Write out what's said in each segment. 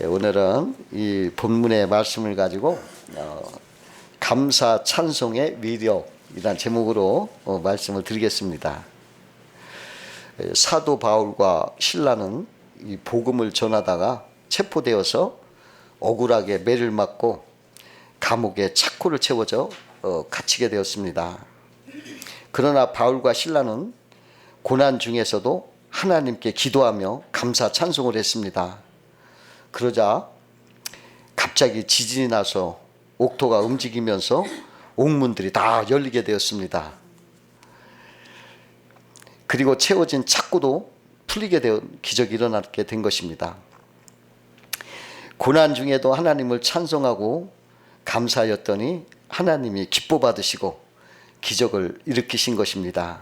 오늘은 이 본문의 말씀을 가지고 감사 찬송의 위력이라는 제목으로 말씀을 드리겠습니다. 사도 바울과 실라는 이 복음을 전하다가 체포되어서 억울하게 매를 맞고 감옥에 착고를 채워져 갇히게 되었습니다. 그러나 바울과 실라는 고난 중에서도 하나님께 기도하며 감사 찬송을 했습니다. 그러자 갑자기 지진이 나서 옥토가 움직이면서 옥문들이 다 열리게 되었습니다. 그리고 채워진 착고도 풀리게 되어 기적이 일어나게 된 것입니다. 고난 중에도 하나님을 찬송하고 감사하였더니 하나님이 기뻐 받으시고 기적을 일으키신 것입니다.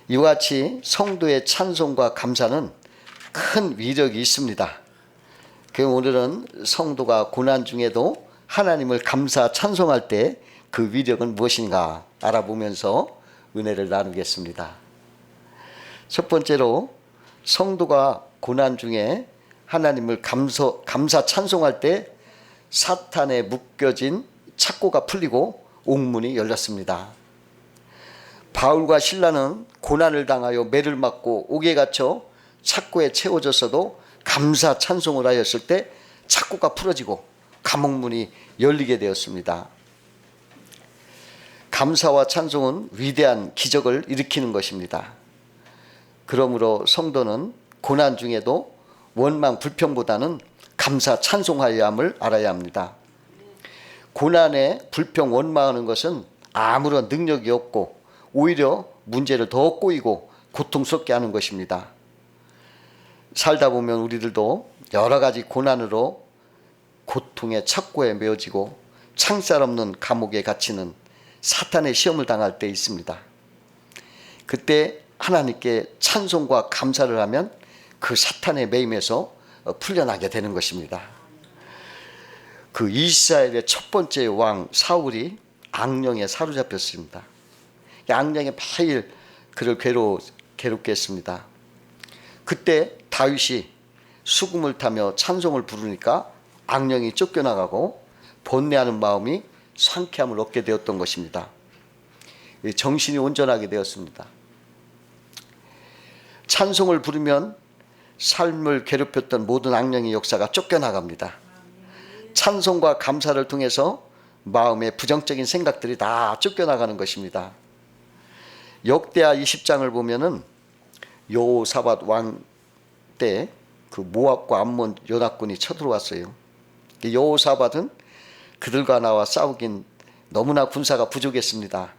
이와 같이 성도의 찬송과 감사는 큰 위력이 있습니다. 그럼 오늘은 성도가 고난 중에도 하나님을 감사 찬송할 때 그 위력은 무엇인가 알아보면서 은혜를 나누겠습니다. 첫 번째로 성도가 고난 중에 하나님을 감사 찬송할 때 사탄에 묶여진 착고가 풀리고 옥문이 열렸습니다. 바울과 실라는 고난을 당하여 매를 맞고 옥에 갇혀 착고에 채워졌어도 감사 찬송을 하였을 때 착고가 풀어지고 감옥문이 열리게 되었습니다. 감사와 찬송은 위대한 기적을 일으키는 것입니다. 그러므로 성도는 고난 중에도 원망 불평보다는 감사 찬송하여야 함을 알아야 합니다. 고난에 불평 원망하는 것은 아무런 능력이 없고 오히려 문제를 더 꼬이고 고통스럽게 하는 것입니다. 살다 보면 우리들도 여러 가지 고난으로 고통의 착고에 메어지고 창살 없는 감옥에 갇히는 사탄의 시험을 당할 때 있습니다. 그때 하나님께 찬송과 감사를 하면 그 사탄의 매임에서 풀려나게 되는 것입니다. 그 이스라엘의 첫 번째 왕 사울이 악령에 사로잡혔습니다. 악령이 매일 그를 괴롭게 했습니다. 그때 다윗이 수금을 타며 찬송을 부르니까 악령이 쫓겨나가고 번뇌하는 마음이 상쾌함을 얻게 되었던 것입니다. 정신이 온전하게 되었습니다. 찬송을 부르면 삶을 괴롭혔던 모든 악령의 역사가 쫓겨나갑니다. 찬송과 감사를 통해서 마음의 부정적인 생각들이 다 쫓겨나가는 것입니다. 역대하 20장을 보면은 여호사밧 왕 때 그 모압과 암몬 연합군이 쳐들어왔어요. 여호사밧은 그들과 나와 싸우긴 너무나 군사가 부족했습니다.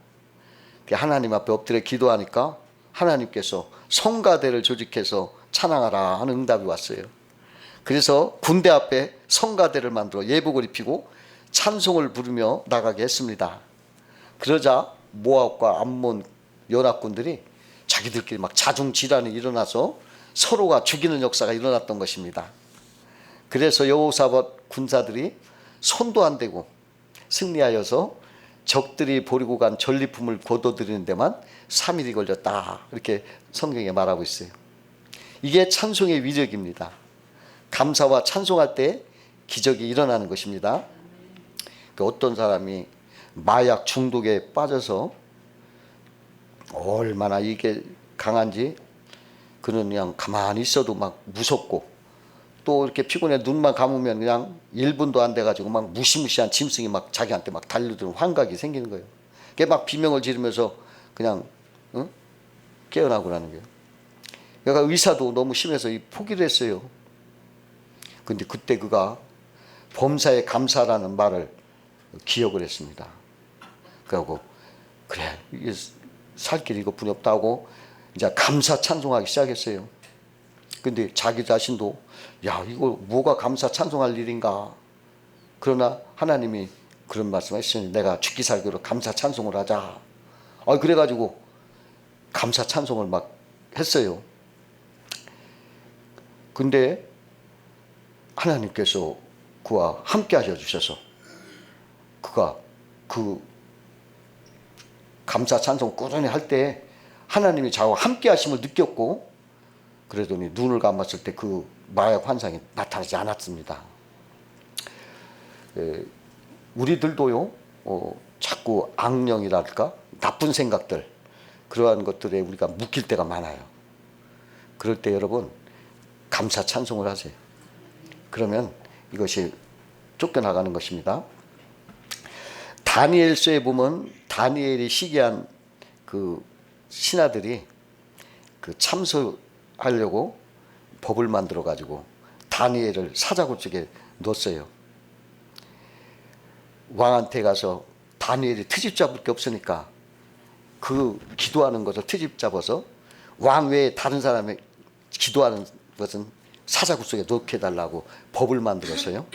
하나님 앞에 엎드려 기도하니까 하나님께서 성가대를 조직해서 찬양하라 하는 응답이 왔어요. 그래서 군대 앞에 성가대를 만들어 예복을 입히고 찬송을 부르며 나가게 했습니다. 그러자 모압과 암몬 연합군들이 자기들끼리 막 자중질환이 일어나서 서로가 죽이는 역사가 일어났던 것입니다. 그래서 여호사밧 군사들이 손도 안 대고 승리하여서 적들이 버리고 간 전리품을 거둬들이는 데만 3일이 걸렸다, 이렇게 성경에 말하고 있어요. 이게 찬송의 위력입니다. 감사와 찬송할 때 기적이 일어나는 것입니다. 어떤 사람이 마약 중독에 빠져서 얼마나 이게 강한지 그는 그냥 가만히 있어도 막 무섭고, 또 이렇게 피곤해 눈만 감으면 그냥 1분도 안 돼가지고 막 무시무시한 짐승이 막 자기한테 막 달려드는 환각이 생기는 거예요. 그게 막 비명을 지르면서 그냥 깨어나고 그러는 거예요. 그러니까 의사도 너무 심해서 포기를 했어요. 근데 그때 그가 범사에 감사라는 말을 기억을 했습니다. 그러고 그래, 이게 살 길이 이것뿐이 없다고 이제 감사 찬송하기 시작했어요. 근데 자기 자신도 야, 이거 뭐가 감사 찬송할 일인가. 그러나 하나님이 그런 말씀하셨으니 내가 죽기 살기로 감사 찬송을 하자. 그래가지고 감사 찬송을 막 했어요. 근데 하나님께서 그와 함께 하셔 주셔서 그가 그 감사 찬송 꾸준히 할 때 하나님이 자와 함께 하심을 느꼈고, 그러더니 눈을 감았을 때 그 마약 환상이 나타나지 않았습니다. 우리들도요, 자꾸 악령이랄까 나쁜 생각들, 그러한 것들에 우리가 묶일 때가 많아요. 그럴 때 여러분 감사 찬송을 하세요. 그러면 이것이 쫓겨나가는 것입니다. 다니엘서에 보면 다니엘이 시기한 그 신하들이 그 참소하려고 법을 만들어 가지고 다니엘을 사자굴 속에 넣었어요. 왕한테 가서 다니엘이 트집 잡을 게 없으니까 그 기도하는 것을 트집 잡아서 왕 외에 다른 사람이 기도하는 것은 사자굴 속에 넣게 해달라고 법을 만들어서요.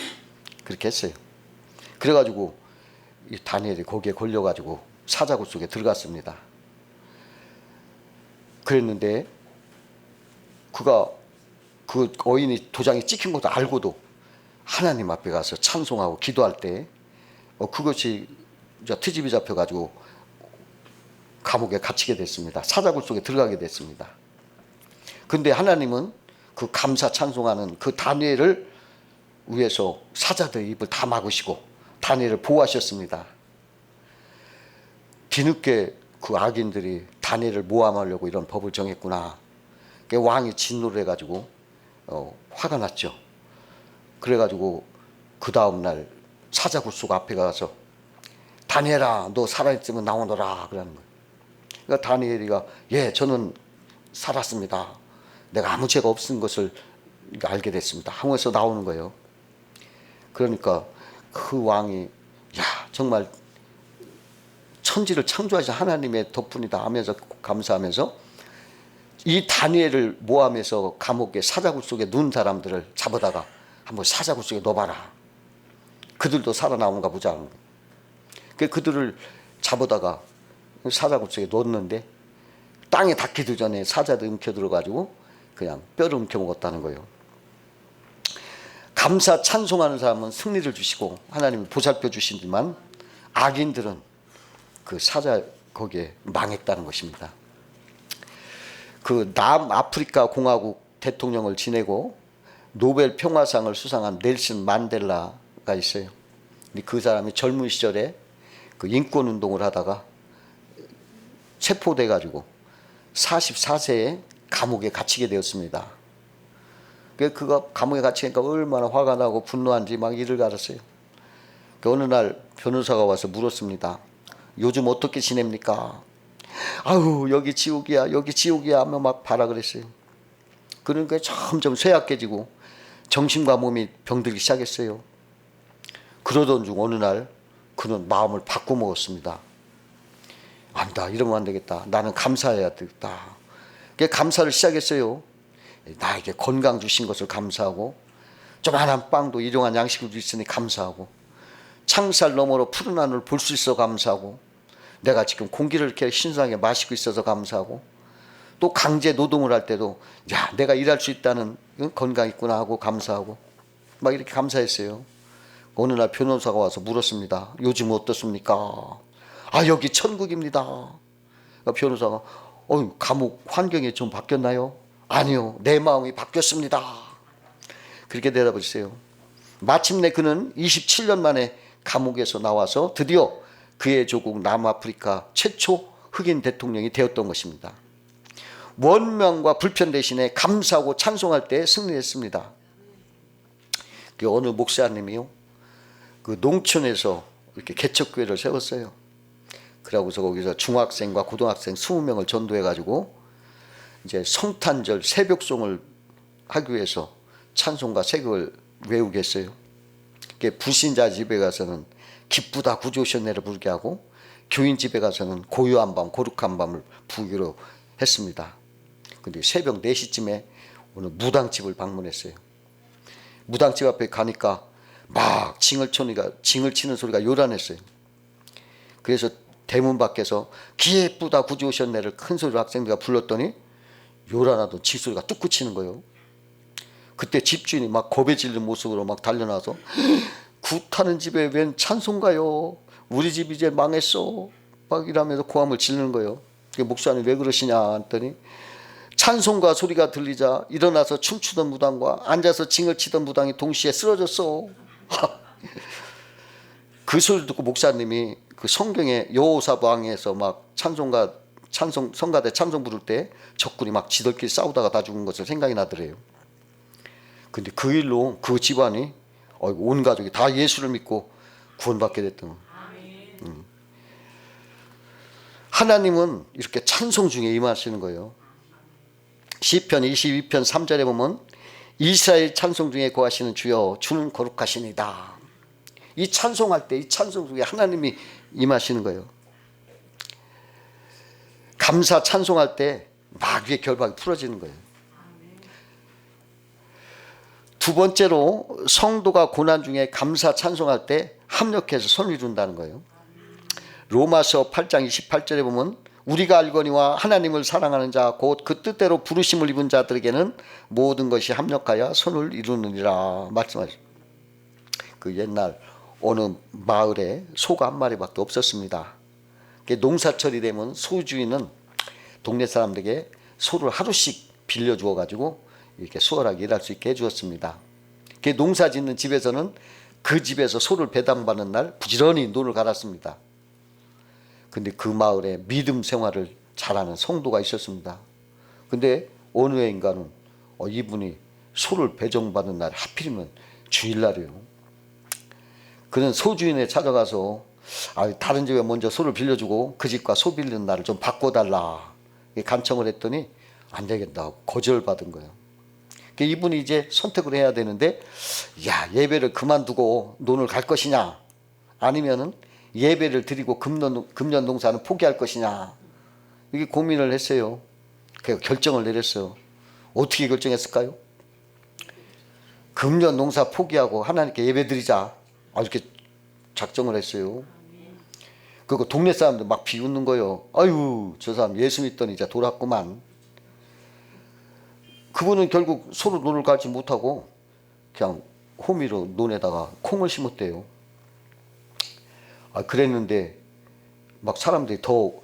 그렇게 했어요. 그래가지고 이 다니엘이 거기에 걸려가지고 사자굴 속에 들어갔습니다. 그랬는데 그가 그 어인이 도장이 찍힌 것도 알고도 하나님 앞에 가서 찬송하고 기도할 때 그것이 트집이 잡혀가지고 감옥에 갇히게 됐습니다. 사자굴 속에 들어가게 됐습니다. 근데 하나님은 그 감사 찬송하는 그 다니엘을 위해서 사자들의 입을 다 막으시고 다니엘을 보호하셨습니다. 뒤늦게 그 악인들이 다니엘을 모함하려고 이런 법을 정했구나. 왕이 진노를 해가지고 화가 났죠. 그래가지고 그 다음날 사자굴 속 앞에 가서 다니엘아 너 살아있으면 나오너라 그러는 거예요. 그러니까 다니엘이가 예 저는 살았습니다. 내가 아무 죄가 없은 것을 알게 됐습니다. 하면서 나오는 거예요. 그러니까 그 왕이 야 정말 천지를 창조하신 하나님의 덕분이다 하면서 감사하면서 이 다니엘을 모함해서 감옥에 사자굴 속에 누운 사람들을 잡아다가 한번 사자굴 속에 넣어봐라. 그들도 살아나오는가 보자 하는 거예요. 그들을 잡아다가 사자굴 속에 넣었는데 땅에 닿기도 전에 사자도 움켜들어가지고 그냥 뼈를 움켜먹었다는 거예요. 감사 찬송하는 사람은 승리를 주시고 하나님이 보살펴 주시지만 악인들은 그 사자 거기에 망했다는 것입니다. 그 남아프리카 공화국 대통령을 지내고 노벨 평화상을 수상한 넬슨 만델라가 있어요. 그 사람이 젊은 시절에 그 인권 운동을 하다가 체포돼 가지고 44세에 감옥에 갇히게 되었습니다. 그가 감옥에 갇히니까 얼마나 화가 나고 분노한지 막 이를 갈았어요. 어느 날 변호사가 와서 물었습니다. 요즘 어떻게 지냅니까? 아유 여기 지옥이야 여기 지옥이야 하며 막 발악을 했어요. 그러니까 점점 쇠약해지고 정신과 몸이 병들기 시작했어요. 그러던 중 어느 날 그는 마음을 바꿔먹었습니다. 안다 이러면 안 되겠다. 나는 감사해야 되겠다. 감사를 시작했어요. 나에게 건강 주신 것을 감사하고 조그만한 빵도 일용한 양식을 주시니 감사하고 창살 너머로 푸른 하늘을 볼 수 있어 감사하고 내가 지금 공기를 이렇게 신선하게 마시고 있어서 감사하고 또 강제 노동을 할 때도 야 내가 일할 수 있다는 건강 있구나 하고 감사하고 막 이렇게 감사했어요. 어느 날 변호사가 와서 물었습니다. 요즘 어떻습니까? 아 여기 천국입니다. 변호사가 감옥 환경이 좀 바뀌었나요? 아니요 내 마음이 바뀌었습니다. 그렇게 대답했어요. 마침내 그는 27년 만에 감옥에서 나와서 드디어 그의 조국 남아프리카 최초 흑인 대통령이 되었던 것입니다. 원명과 불편 대신에 감사하고 찬송할 때 승리했습니다. 그 어느 목사님이요 그 농촌에서 이렇게 개척교회를 세웠어요. 그러고서 거기서 중학생과 고등학생 20명을 전도해 가지고 이제 성탄절 새벽송을 하기 위해서 찬송과 새곡을 외우게 했어요. 불신자 집에 가서는 기쁘다 구주 오셨네를 부르게 하고 교인 집에 가서는 고요한 밤 거룩한 밤을 부르기로 했습니다. 근데 새벽 4시쯤에 오늘 무당집을 방문했어요. 무당집 앞에 가니까 막 징을 치는 소리가 요란했어요. 그래서 대문 밖에서 기쁘다 구주 오셨네를 큰 소리로 학생들이 불렀더니 요란하던 쥐소리가 뚝 그치는 거예요. 그때 집주인이 막 겁에 질린 모습으로 막 달려나와서 굿하는 집에 웬 찬송가요? 우리 집 이제 망했어. 막 이러면서 고함을 지르는 거예요. 목사님 왜 그러시냐 했더니 찬송가 소리가 들리자 일어나서 춤추던 무당과 앉아서 징을 치던 무당이 동시에 쓰러졌어. 그 소리 듣고 목사님이 그 성경의 여호사밧 왕에서 막 성가대 찬송 부를 때 적군이 막 지들끼리 싸우다가 다 죽은 것을 생각이 나더래요. 근데 그 일로 그 집안이 온 가족이 다 예수를 믿고 구원받게 됐던. 하나님은 이렇게 찬송 중에 임하시는 거예요. 시편 22편 3절에 보면 이스라엘 찬송 중에 거하시는 주여 주는 거룩하시니다. 이 찬송할 때 이 찬송 중에 하나님이 임하시는 거예요. 감사 찬송할 때 마귀의 결박이 풀어지는 거예요. 두 번째로 성도가 고난 중에 감사 찬송할 때 합력해서 손을 이룬다는 거예요. 로마서 8장 28절에 보면 우리가 알거니와 하나님을 사랑하는 자 곧 그 뜻대로 부르심을 입은 자들에게는 모든 것이 합력하여 손을 이루느니라 말씀하시죠. 그 옛날 어느 마을에 소가 한 마리밖에 없었습니다. 농사철이 되면 소주인은 동네 사람들에게 소를 하루씩 빌려주어 가지고 이렇게 수월하게 일할 수 있게 해주었습니다. 농사 짓는 집에서는 그 집에서 소를 배당받는 날 부지런히 논을 갈았습니다. 근데 그 마을에 믿음 생활을 잘하는 성도가 있었습니다. 근데 어느 해인가는 이분이 소를 배정받는 날 하필이면 주일날이에요. 그는 소주인에 찾아가서 다른 집에 먼저 소를 빌려주고 그 집과 소 빌리는 날을 좀 바꿔달라 간청을 했더니 안 되겠다고 거절받은 거예요. 이분이 이제 선택을 해야 되는데 예배를 그만두고 논을 갈 것이냐 아니면은 예배를 드리고 금년 농사는 포기할 것이냐 이게 고민을 했어요. 그래서 결정을 내렸어요. 어떻게 결정했을까요? 금년 농사 포기하고 하나님께 예배 드리자 이렇게 작정을 했어요. 그리고 동네 사람들 막 비웃는 거예요. 아유 저 사람 예수 믿더니 이제 돌았구만. 그분은 결국 서로 논을 갈지 못하고 그냥 호미로 논에다가 콩을 심었대요. 그랬는데 막 사람들이 더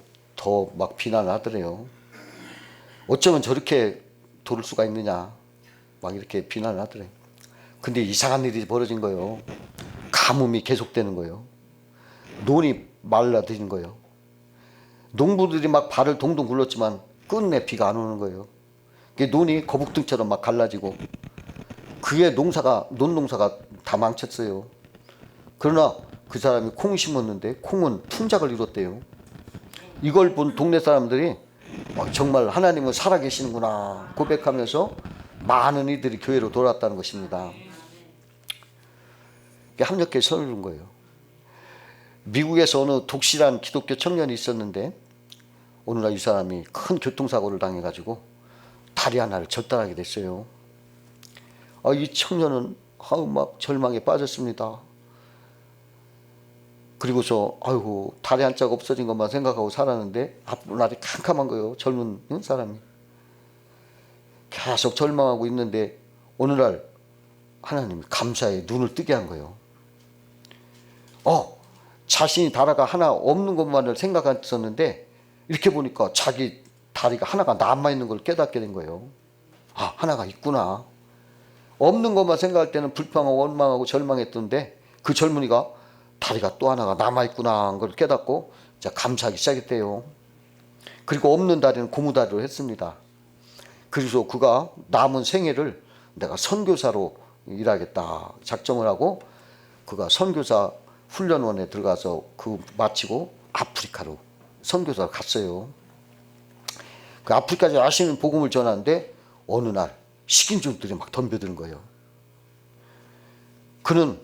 막 비난을 하더래요. 어쩌면 저렇게 돌을 수가 있느냐 막 이렇게 비난을 하더래요. 근데 이상한 일이 벌어진 거예요. 가뭄이 계속되는 거예요. 논이 말라드는 거예요. 농부들이 막 발을 동동 굴렀지만 끝내 비가 안 오는 거예요. 논이 거북등처럼 막 갈라지고 그의 논 농사가 다 망쳤어요. 그러나 그 사람이 콩 심었는데 콩은 풍작을 이뤘대요. 이걸 본 동네 사람들이 정말 하나님은 살아계시는구나 고백하면서 많은 이들이 교회로 돌아왔다는 것입니다. 합력해 손을 이룬 거예요. 미국에서 어느 독실한 기독교 청년이 있었는데 어느 날 이 사람이 큰 교통사고를 당해가지고 다리 하나를 절단하게 됐어요. 이 청년은 막 절망에 빠졌습니다. 그리고서 다리 한자가 없어진 것만 생각하고 살았는데 앞으로 날이 캄캄한 거예요. 젊은 사람이 계속 절망하고 있는데 어느 날 하나님이 감사의 눈을 뜨게 한 거예요. 자신이 다리가 하나 없는 것만을 생각했었는데 이렇게 보니까 자기 다리가 하나가 남아있는 걸 깨닫게 된 거예요. 하나가 있구나. 없는 것만 생각할 때는 불평하고 원망하고 절망했던데 그 젊은이가 다리가 또 하나가 남아있구나 한 걸 깨닫고 이제 감사하기 시작했대요. 그리고 없는 다리는 고무다리로 했습니다. 그래서 그가 남은 생애를 내가 선교사로 일하겠다 작정을 하고 그가 선교사 훈련원에 들어가서 마치고 아프리카로 선교사로 갔어요. 그 아프리카에 아시는 복음을 전하는데 어느 날 식인종들이 막 덤벼드는 거예요. 그는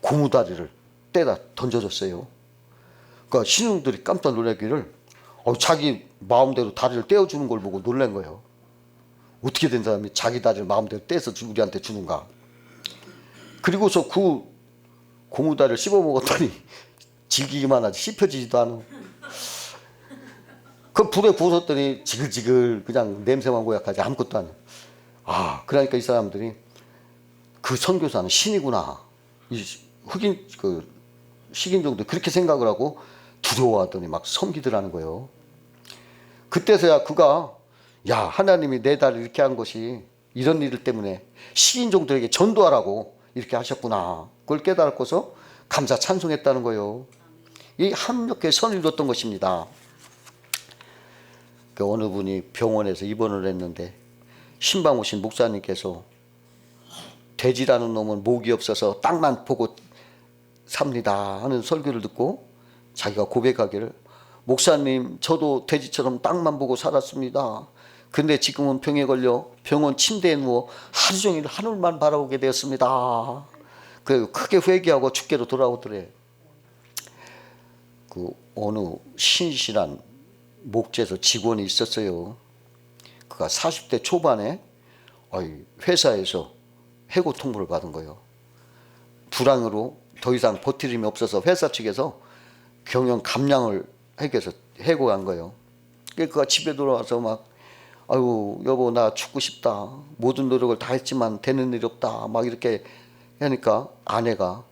고무다리를 떼다 던져줬어요. 그러니까 신용들이 깜짝 놀라기를 자기 마음대로 다리를 떼어주는 걸 보고 놀란 거예요. 어떻게 된 사람이 자기 다리를 마음대로 떼서 우리한테 주는가. 그리고서 그 고무다리를 씹어먹었더니 질기기만 하지 씹혀지지도 않아. 그 불에 부었더니 지글지글 그냥 냄새만 고약하지 아무것도 안 해. 그러니까 이 사람들이 그 선교사는 신이구나. 이 식인종도 그렇게 생각을 하고 두려워하더니 막 섬기더라는 거예요. 그때서야 그가 야, 하나님이 내 딸을 이렇게 한 것이 이런 일 때문에 식인종들에게 전도하라고 이렇게 하셨구나. 그걸 깨달고서 감사 찬송했다는 거예요. 이 합력의 선을 이뤘던 것입니다. 그 어느 분이 병원에서 입원을 했는데 신방 오신 목사님께서 돼지라는 놈은 목이 없어서 땅만 보고 삽니다 하는 설교를 듣고 자기가 고백하기를, 목사님 저도 돼지처럼 땅만 보고 살았습니다. 근데 지금은 병에 걸려 병원 침대에 누워 하루 종일 하늘만 바라보게 되었습니다. 그 크게 회개하고 주께로 돌아오더래. 그 어느 신실한 목재소 직원이 있었어요. 그가 40대 초반에 회사에서 해고 통보를 받은 거예요. 불황으로 더 이상 버틸 힘이 없어서 회사 측에서 경영 감량을 해고한 거예요. 그가 집에 돌아와서 막, 아유 여보 나 죽고 싶다, 모든 노력을 다 했지만 되는 일이 없다, 막 이렇게 하니까 아내가,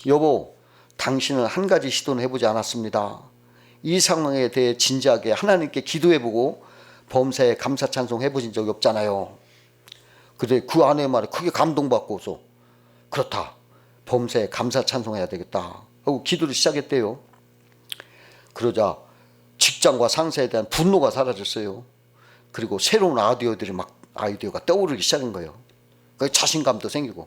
여보 당신은 한 가지 시도는 해보지 않았습니다. 이 상황에 대해 진지하게 하나님께 기도해보고 범사에 감사 찬송 해보신 적이 없잖아요. 근데 그 아내의 말에 크게 감동받고서, 그렇다, 범사에 감사 찬송해야 되겠다 하고 기도를 시작했대요. 그러자 직장과 상사에 대한 분노가 사라졌어요. 그리고 새로운 아이디어가 떠오르기 시작한 거예요. 자신감도 생기고.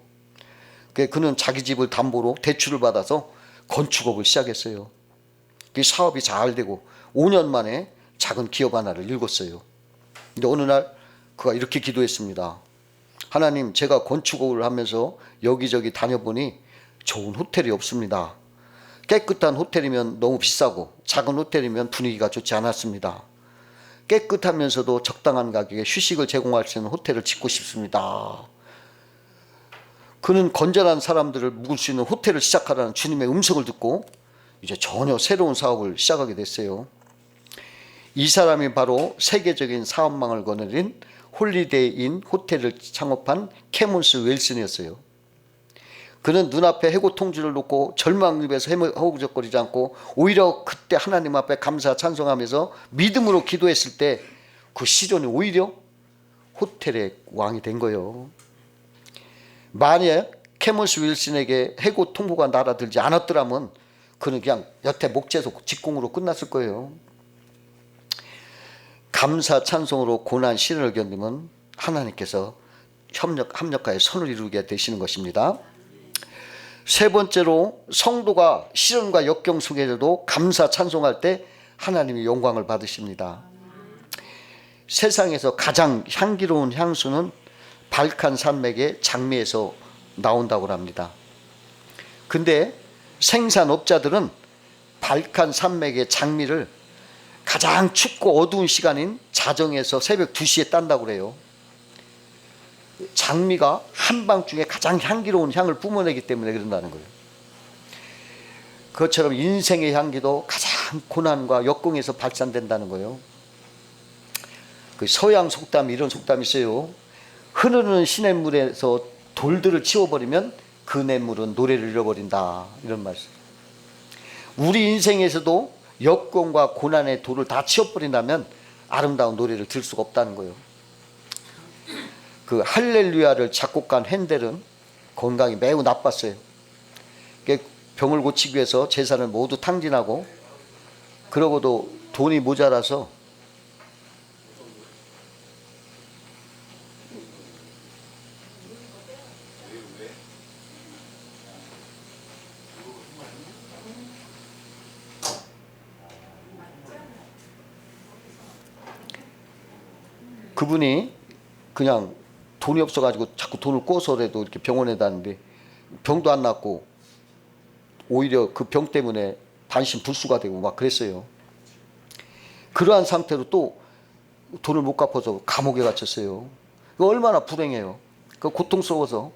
그는 자기 집을 담보로 대출을 받아서 건축업을 시작했어요. 그 사업이 잘 되고 5년 만에 작은 기업 하나를 일궜어요. 근데 어느 날 그가 이렇게 기도했습니다. 하나님, 제가 건축업을 하면서 여기저기 다녀보니 좋은 호텔이 없습니다. 깨끗한 호텔이면 너무 비싸고 작은 호텔이면 분위기가 좋지 않았습니다. 깨끗하면서도 적당한 가격에 휴식을 제공할 수 있는 호텔을 짓고 싶습니다. 그는 건전한 사람들을 묵을 수 있는 호텔을 시작하라는 주님의 음성을 듣고 이제 전혀 새로운 사업을 시작하게 됐어요. 이 사람이 바로 세계적인 사업망을 거느린 홀리데이 인 호텔을 창업한 캐몬스 윌슨이었어요. 그는 눈앞에 해고 통지를 놓고 절망입에서 허우적거리지 않고 오히려 그때 하나님 앞에 감사 찬송하면서 믿음으로 기도했을 때 그 시련이 오히려 호텔의 왕이 된 거예요. 만약 캐몬스 윌슨에게 해고 통보가 날아들지 않았더라면 그는 그냥 여태 목재소 직공으로 끝났을 거예요. 감사 찬송으로 고난 시련을 견디면 하나님께서 합력하여 선을 이루게 되시는 것입니다. 세 번째로, 성도가 시련과 역경 속에서도 감사 찬송할 때 하나님이 영광을 받으십니다. 세상에서 가장 향기로운 향수는 발칸 산맥의 장미에서 나온다고 합니다. 근데 생산업자들은 발칸 산맥의 장미를 가장 춥고 어두운 시간인 자정에서 새벽 2시에 딴다고 그래요. 장미가 한밤중에 가장 향기로운 향을 뿜어내기 때문에 그런다는 거예요. 그것처럼 인생의 향기도 가장 고난과 역경에서 발산된다는 거예요. 그 서양 속담, 이런 속담이 있어요. 흐르는 시냇물에서 돌들을 치워버리면 그 냇물은 노래를 잃어버린다, 이런 말씀. 우리 인생에서도 역경과 고난의 돌을 다 치워버린다면 아름다운 노래를 들을 수가 없다는 거예요. 그 할렐루야를 작곡한 핸델은 건강이 매우 나빴어요. 병을 고치기 위해서 재산을 모두 탕진하고, 그러고도 돈이 모자라서 그분이 그냥 돈이 없어가지고 자꾸 돈을 꿔서라도 이렇게 병원에 다니는데 병도 안 낫고 오히려 그 병 때문에 반신불수가 되고 막 그랬어요. 그러한 상태로 또 돈을 못 갚아서 감옥에 갇혔어요. 얼마나 불행해요. 그 고통스러워서.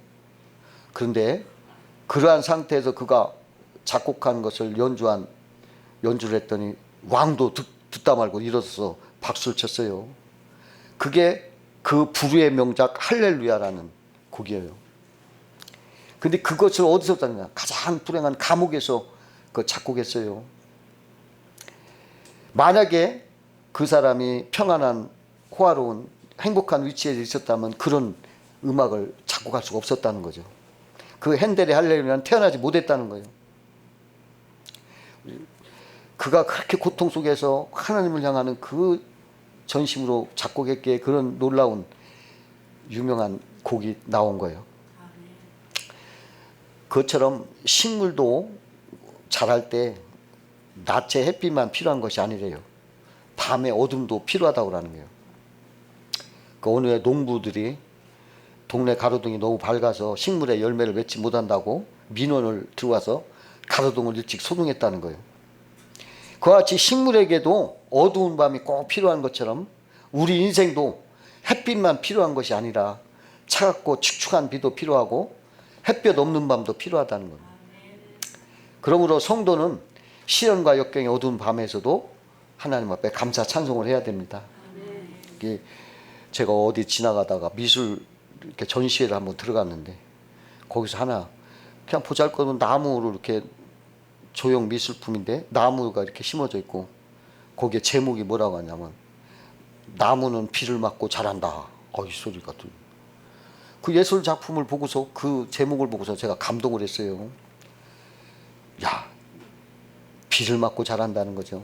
그런데 그러한 상태에서 그가 작곡한 것을 연주를 했더니 왕도 듣다 말고 일어서서 박수를 쳤어요. 그게 그 불후의 명작 할렐루야라는 곡이에요. 근데 그것을 어디서 땄냐? 가장 불행한 감옥에서 그 작곡했어요. 만약에 그 사람이 평안한 호화로운 행복한 위치에 있었다면 그런 음악을 작곡할 수가 없었다는 거죠. 그 핸델의 할렐루야는 태어나지 못했다는 거예요. 그가 그렇게 고통 속에서 하나님을 향하는 그 전심으로 작곡했기에 그런 놀라운 유명한 곡이 나온 거예요. 그것처럼 식물도 자랄 때 낮에 햇빛만 필요한 것이 아니래요. 밤에 어둠도 필요하다고 하는 거예요. 그 어느 농부들이 동네 가로등이 너무 밝아서 식물에 열매를 맺지 못한다고 민원을 들어와서 가로등을 일찍 소등했다는 거예요. 그와 같이 식물에게도 어두운 밤이 꼭 필요한 것처럼 우리 인생도 햇빛만 필요한 것이 아니라 차갑고 축축한 비도 필요하고 햇볕 없는 밤도 필요하다는 겁니다. 그러므로 성도는 시련과 역경의 어두운 밤에서도 하나님 앞에 감사 찬송을 해야 됩니다. 이게 제가 어디 지나가다가 미술 이렇게 전시회를 한번 들어갔는데 거기서 하나 그냥 보잘것없는 나무로 이렇게 조형 미술품인데 나무가 이렇게 심어져 있고 거기에 제목이 뭐라고 하냐면 나무는 비를 맞고 자란다. 이 소리가 들려. 그 예술 작품을 보고서 그 제목을 보고서 제가 감동을 했어요. 야, 비를 맞고 자란다는 거죠.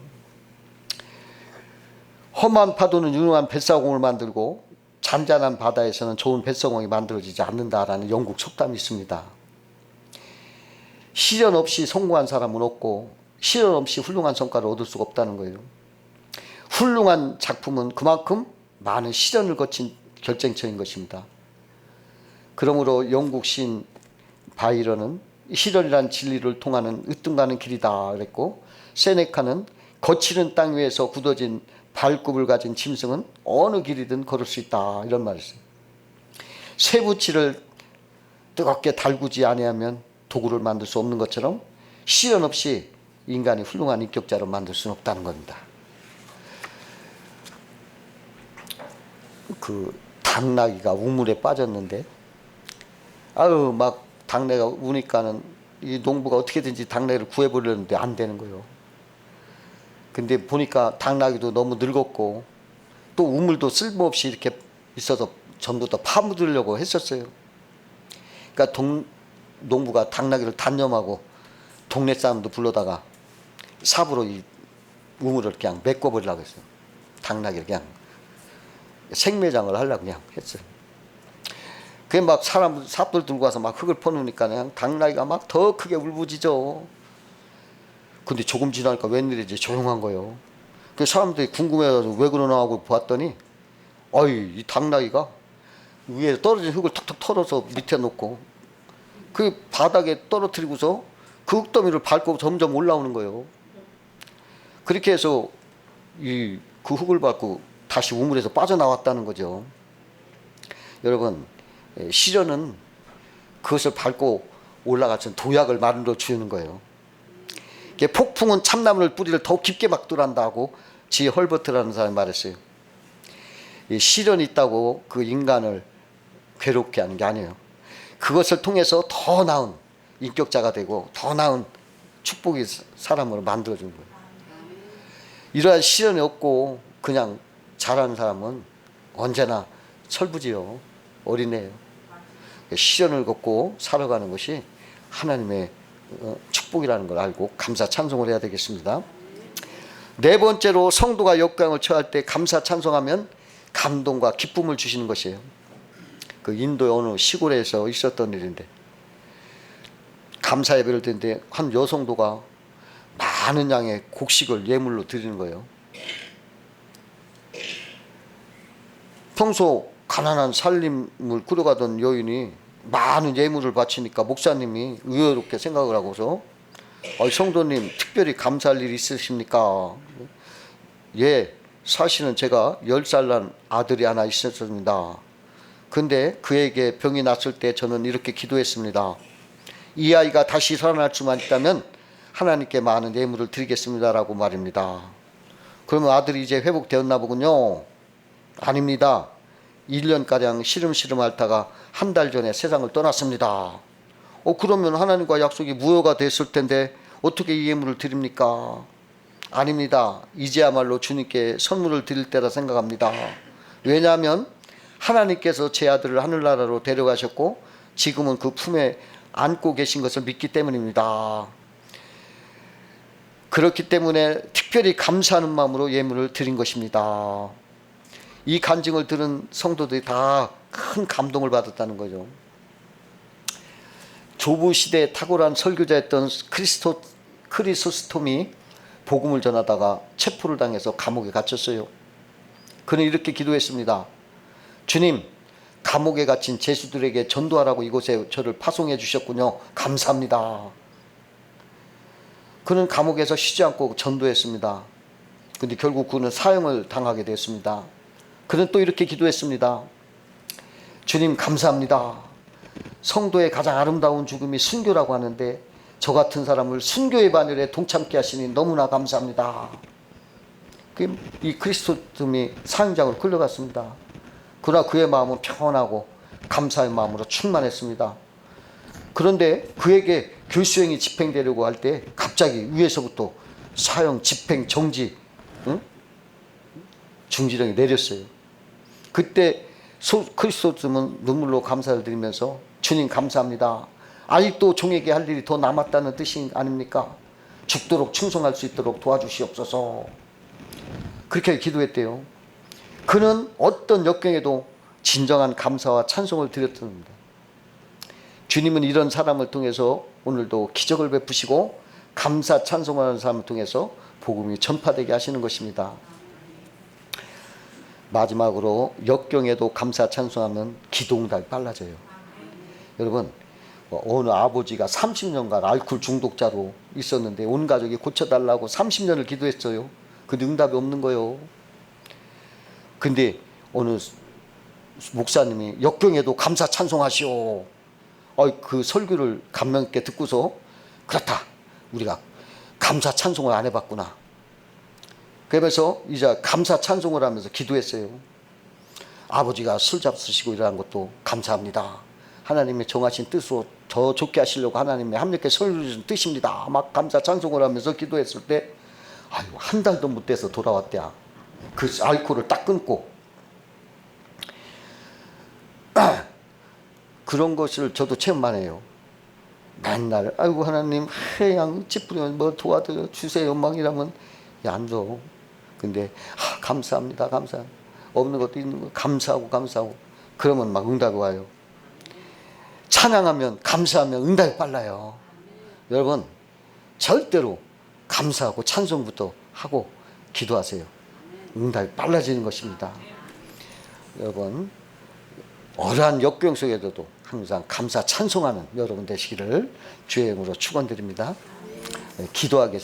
험한 파도는 유능한 뱃사공을 만들고 잔잔한 바다에서는 좋은 뱃사공이 만들어지지 않는다라는 영국 속담이 있습니다. 시련 없이 성공한 사람은 없고 시련 없이 훌륭한 성과를 얻을 수가 없다는 거예요. 훌륭한 작품은 그만큼 많은 시련을 거친 결정체인 것입니다. 그러므로 영국 시인 바이런은 시련이란 진리를 통하는 으뜸가는 길이다 그랬고, 세네카는 거칠은 땅 위에서 굳어진 발굽을 가진 짐승은 어느 길이든 걸을 수 있다 이런 말을 했어요. 쇠붙이를 뜨겁게 달구지 아니하면 도구를 만들 수 없는 것처럼 시련 없이 인간이 훌륭한 인격자로 만들 수는 없다는 겁니다. 그 당나귀가 우물에 빠졌는데 막 당나귀가 우니까는 이 농부가 어떻게든지 당나귀를 구해보려는데 안 되는 거예요. 근데 보니까 당나귀도 너무 늙었고 또 우물도 쓸모없이 이렇게 있어서 전부 다 파묻으려고 했었어요. 그러니까 농부가 당나귀를 단념하고 동네 사람도 불러다가 삽으로 이 우물을 그냥 메꿔버리려고 했어요. 당나귀를 그냥 생매장을 하려고 그냥 했어요. 그게 막 사람 삽들 들고 와서 막 흙을 퍼놓으니까 그냥 당나귀가 막 더 크게 울부짖어. 근데 조금 지나니까 웬일인지 조용한 거예요. 그 사람들이 궁금해서 왜 그러나 하고 봤더니 이 당나귀가 위에 떨어진 흙을 턱턱 털어서 밑에 놓고 그 바닥에 떨어뜨리고서 그 흙더미를 밟고 점점 올라오는 거예요. 그렇게 해서 그 흙을 밟고 다시 우물에서 빠져나왔다는 거죠. 여러분, 시련은 그것을 밟고 올라가서 도약을 만들어 주는 거예요. 폭풍은 참나무를 뿌리를 더욱 깊게 막두란다고 지 헐버트라는 사람이 말했어요. 시련이 있다고 그 인간을 괴롭게 하는 게 아니에요. 그것을 통해서 더 나은 인격자가 되고 더 나은 축복의 사람으로 만들어주는 거예요. 이러한 시련이 없고 그냥 잘하는 사람은 언제나 철부지요. 어린애예요. 시련을 겪고 살아가는 것이 하나님의 축복이라는 걸 알고 감사 찬송을 해야 되겠습니다. 네 번째로 성도가 역경을 처할 때 감사 찬송하면 감동과 기쁨을 주시는 것이에요. 그 인도의 어느 시골에서 있었던 일인데 감사 예배를 드는데 한 여성도가 많은 양의 곡식을 예물로 드리는 거예요. 평소 가난한 살림을 꾸려가던 여인이 많은 예물을 바치니까 목사님이 의외롭게 생각을 하고서 성도님 특별히 감사할 일 있으십니까? 예, 사실은 제가 10살 난 아들이 하나 있었습니다. 근데 그에게 병이 났을 때 저는 이렇게 기도했습니다. 이 아이가 다시 살아날 수만 있다면 하나님께 많은 예물을 드리겠습니다라고 말입니다. 그러면 아들이 이제 회복되었나 보군요. 아닙니다. 1년가량 시름시름 앓다가 한 달 전에 세상을 떠났습니다. 그러면 하나님과 약속이 무효가 됐을 텐데 어떻게 이 예물을 드립니까? 아닙니다. 이제야말로 주님께 선물을 드릴 때라 생각합니다. 왜냐하면 하나님께서 제 아들을 하늘나라로 데려가셨고 지금은 그 품에 안고 계신 것을 믿기 때문입니다. 그렇기 때문에 특별히 감사하는 마음으로 예물을 드린 것입니다. 이 간증을 들은 성도들이 다 큰 감동을 받았다는 거죠. 조부 시대에 탁월한 설교자였던 크리소스톰이 복음을 전하다가 체포를 당해서 감옥에 갇혔어요. 그는 이렇게 기도했습니다. 주님, 감옥에 갇힌 죄수들에게 전도하라고 이곳에 저를 파송해 주셨군요. 감사합니다. 그는 감옥에서 쉬지 않고 전도했습니다. 근데 결국 그는 사형을 당하게 됐습니다. 그는 또 이렇게 기도했습니다. 주님, 감사합니다. 성도의 가장 아름다운 죽음이 순교라고 하는데 저 같은 사람을 순교의 바늘에 동참케 하시니 너무나 감사합니다. 이 크리스토즘이 사형장으로 끌려갔습니다. 그러나 그의 마음은 평온하고 감사의 마음으로 충만했습니다. 그런데 그에게 교수형이 집행되려고 할 때 갑자기 위에서부터 사형, 집행, 정지, 중지령이 내렸어요. 그때 크리스토즘은 눈물로 감사를 드리면서 주님 감사합니다. 아직도 종에게 할 일이 더 남았다는 뜻이 아닙니까? 죽도록 충성할 수 있도록 도와주시옵소서. 그렇게 기도했대요. 그는 어떤 역경에도 진정한 감사와 찬송을 드렸답니다. 주님은 이런 사람을 통해서 오늘도 기적을 베푸시고 감사 찬송하는 사람을 통해서 복음이 전파되게 하시는 것입니다. 마지막으로 역경에도 감사 찬송하면 기도응답이 빨라져요. 여러분, 어느 아버지가 30년간 알코올 중독자로 있었는데 온 가족이 고쳐달라고 30년을 기도했어요. 근데 응답이 없는 거예요. 근데 어느 목사님이 역경에도 감사 찬송하시오. 그 설교를 감명 있게 듣고서 그렇다. 우리가 감사 찬송을 안 해봤구나. 그러면서 이제 감사 찬송을 하면서 기도했어요. 아버지가 술 잡수시고 일어난 것도 감사합니다. 하나님의 정하신 뜻으로 더 좋게 하시려고 하나님의 합력해 설교 주신 뜻입니다. 막 감사 찬송을 하면서 기도했을 때 한 달도 못 돼서 돌아왔대야. 그 알코올을 딱 끊고. 그런 것을 저도 체험만 해요. 맨날 아이고 하나님 해양 찌푸리면 뭐 도와드려 주세요 막 이러면 안 줘. 근데 감사합니다. 감사합니다. 없는 것도 있는 거 감사하고 그러면 막 응답이 와요. 찬양하면 감사하면 응답이 빨라요. 여러분 절대로 감사하고 찬송부터 하고 기도하세요. 응답이 빨라지는 것입니다. 여러분 어떠한 역경 속에서도 항상 감사 찬송하는 여러분 되시기를 주의 이름으로 축원드립니다. 기도하겠습니다.